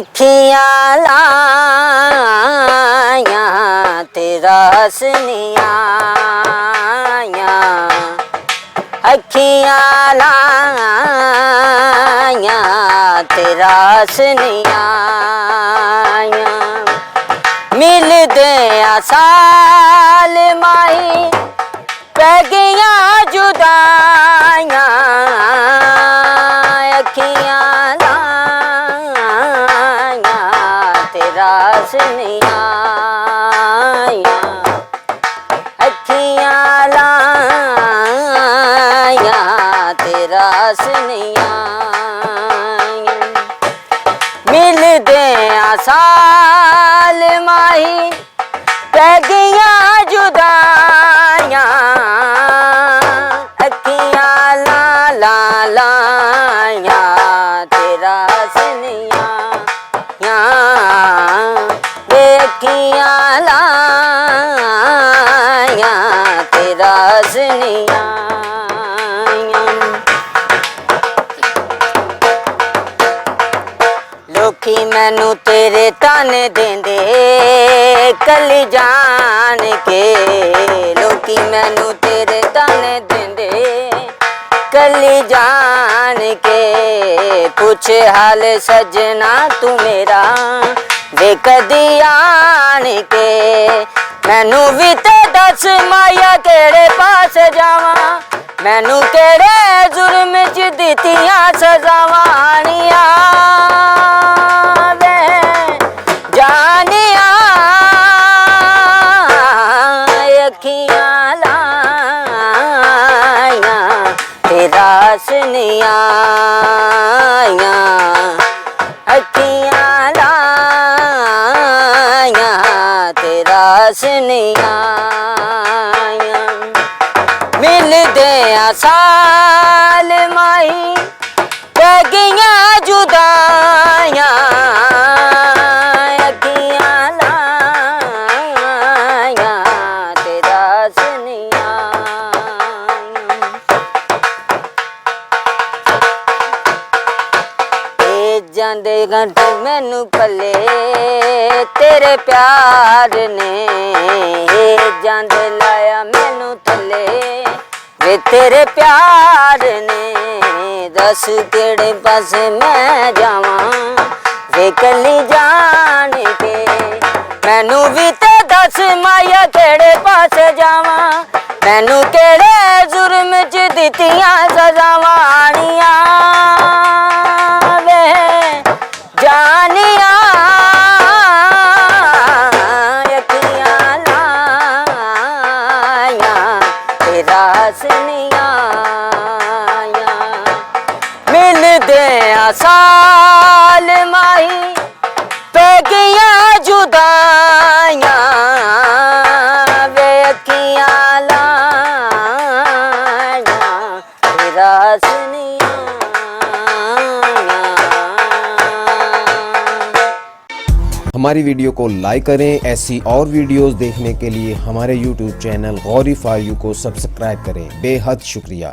अखियां लाया तेरा हसनिया, अखियां लाया तेरा हसनिया, मिलदे साल माही पै गईयां जुदाइयां, अखियां लाया तेरा हसनिया, अखियां लाया तेरा हसनिया, मिलदे साल माही पै गईयां जुदाइयां, अखियां लाया तेरा हसनिया, अखियां लाया तेरा हसनिया। लोकी मैनू तेरे ताने देंदे कली जान के, लोकी मैनू तेरे ताने देंदे कली जान के, पुछ हाल सजना तू मेरा वे कदी आन के, मैनू भी ते दस माया केड़े पास जावा, मैनू केड़े जुर्म च दित्तियां सजावानियां, अखियां लाया तेरा हसनिया, अखियां लाया तेरा हसनिया, मिलदे साल माही पै गईयां जुदाइयां, अखियां लाया तेरा हसनिया। जांदे घंट मैनू पले तेरे प्यार ने, जांदे लाया मैनू थले वे तेरे प्यार ने, दस केड़े पासे मैं जावा वे कली जान के, मैनू भी ते दस माया केड़े पासे जावा, मैनू केड़े जुर्म च दित्तियां सजावानियां, वे जानिया अखियां लाया तेरा हसनिया, मिलदे साल माही पै गईयां जुदाइयां, वे अखियां लाया तेरा हसनिया। हमारी वीडियो को लाइक करें। ऐसी और वीडियोस देखने के लिए हमारे YouTube channel Gauri for you को सब्सक्राइब करें। बेहद शुक्रिया।